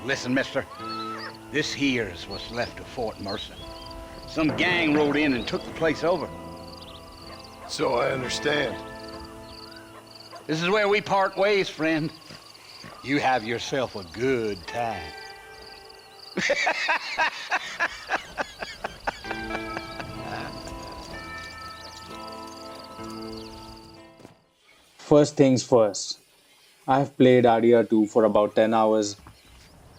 Listen, mister. This here is what's left of Fort Mercer. Some gang rode in and took the place over. So I understand. This is where we part ways, friend. You have yourself a good time. First things first, I've played RDR2 for about 10 hours,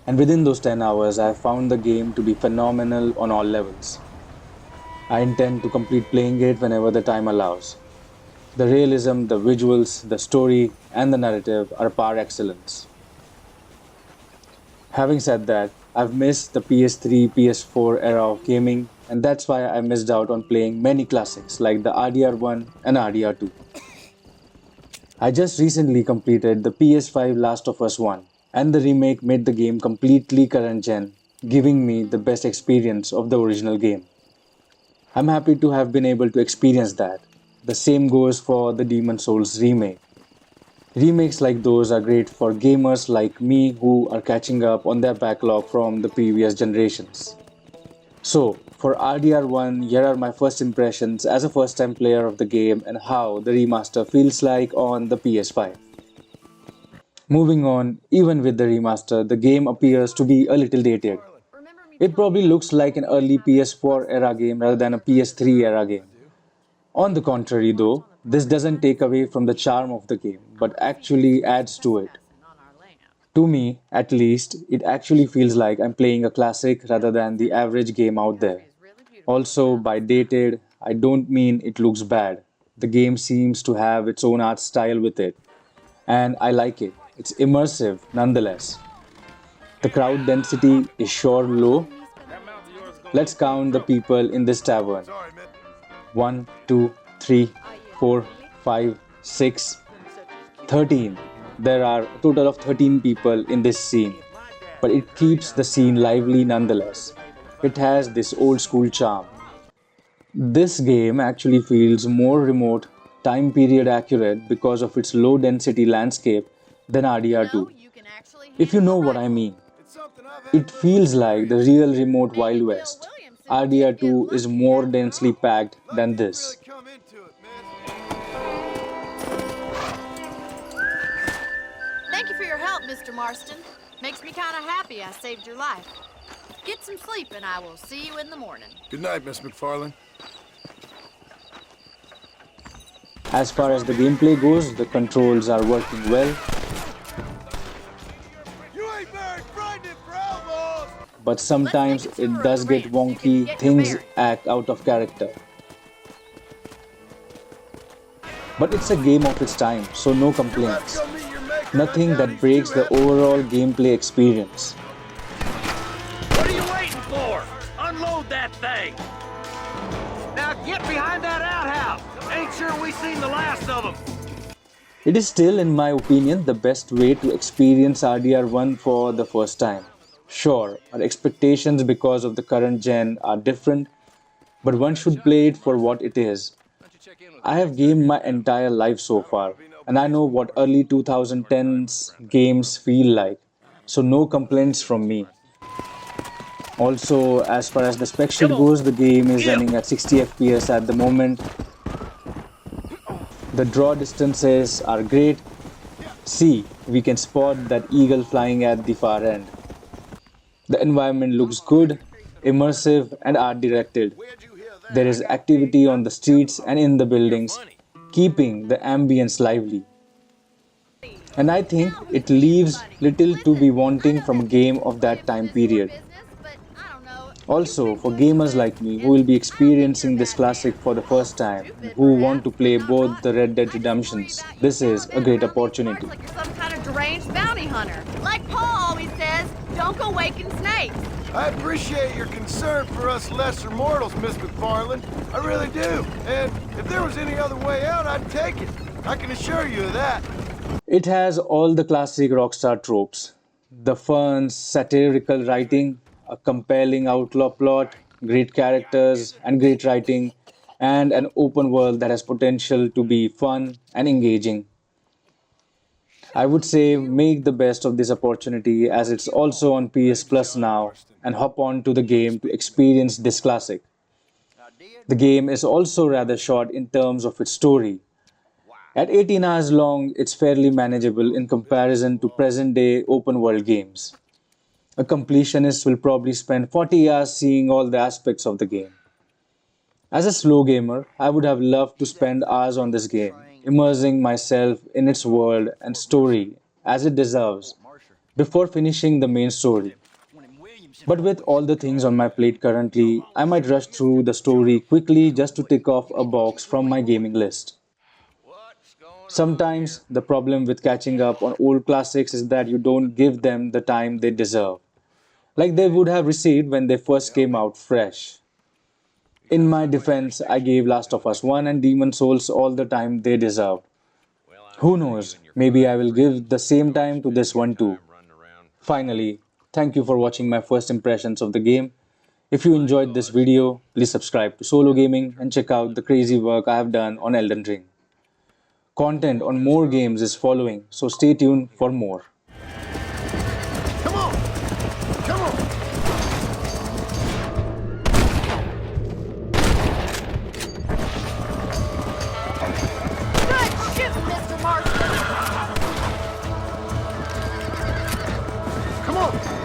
and within those 10 hours, I've found the game to be phenomenal on all levels. I intend to complete playing it whenever the time allows. The realism, the visuals, the story, and the narrative are par excellence. Having said that, I've missed the PS3, PS4 era of gaming, and that's why I missed out on playing many classics like the RDR1 and RDR2. I just recently completed the PS5 Last of Us 1, and the remake made the game completely current gen, giving me the best experience of the original game. I'm happy to have been able to experience that. The same goes for the Demon Souls remake. Remakes like those are great for gamers like me who are catching up on their backlog from the previous generations. So, for RDR1, here are my first impressions as a first time player of the game and how the remaster feels like on the PS5. Moving on, even with the remaster, the game appears to be a little dated. It probably looks like an early PS4 era game rather than a PS3 era game. On the contrary, though, this doesn't take away from the charm of the game, but actually adds to it. To me, at least, it actually feels like I'm playing a classic rather than the average game out there. Also, by dated, I don't mean it looks bad. The game seems to have its own art style with it, and I like it. It's immersive nonetheless. The crowd density is sure low. Let's count the people in this tavern. 1, 2, 3, 4, 5, 6, 13. There are a total of 13 people in this scene, but it keeps the scene lively nonetheless. It has this old school charm. This game actually feels more remote, time period accurate because of its low density landscape than RDR2. If you know what I mean. It feels like the real remote Wild West. RDR2 is more densely packed than this. Thank you for your help, Mr. Marston. Makes me kind of happy I saved your life. Get some sleep and I will see you in the morning. Good night, Miss McFarlane. As far as the gameplay goes, the controls are working well, but sometimes it does get wonky, things act out of character. But it's a game of its time, so no complaints. Nothing that breaks the overall gameplay experience. What are you waiting for? Unload that thing! Now get behind that outhouse! Ain't sure we seen the last of them! It is still, in my opinion, the best way to experience RDR1 for the first time. Sure, our expectations because of the current gen are different, but one should play it for what it is. I have gamed my entire life so far, and I know what early 2010s games feel like, so no complaints from me. Also, as far as the spec sheet goes, the game is running at 60 FPS at the moment. The draw distances are great. See, we can spot that eagle flying at the far end. The environment looks good, immersive and art-directed. There is activity on the streets and in the buildings, keeping the ambience lively. And I think it leaves little to be wanting from a game of that time period. Also, for gamers like me who will be experiencing this classic for the first time, who want to play both the Red Dead Redemptions, this is a great opportunity. Like you're some kind of deranged bounty hunter. Like Paul always says, don't go waking snakes. I appreciate your concern for us lesser mortals, Miss McFarlane. I really do. And if there was any other way out, I'd take it. I can assure you of that. It has all the classic Rockstar tropes. The fun, satirical writing, a compelling outlaw plot, great characters and great writing, and an open world that has potential to be fun and engaging. I would say make the best of this opportunity as it's also on PS Plus now and hop on to the game to experience this classic. The game is also rather short in terms of its story. At 18 hours long, it's fairly manageable in comparison to present day open world games. A completionist will probably spend 40 hours seeing all the aspects of the game. As a slow gamer, I would have loved to spend hours on this game, immersing myself in its world and story as it deserves before finishing the main story. But with all the things on my plate currently, I might rush through the story quickly just to tick off a box from my gaming list. Sometimes the problem with catching up on old classics is that you don't give them the time they deserve, like they would have received when they first came out fresh. In my defense, I gave Last of Us 1 and Demon Souls all the time they deserved. Who knows, maybe I will give the same time to this one too. Finally, thank you for watching my first impressions of the game. If you enjoyed this video, please subscribe to Solo Gaming and check out the crazy work I have done on Elden Ring. Content on more games is following, so stay tuned for more. Come on! Come on! Good shooting, Mr. Marston. Come on!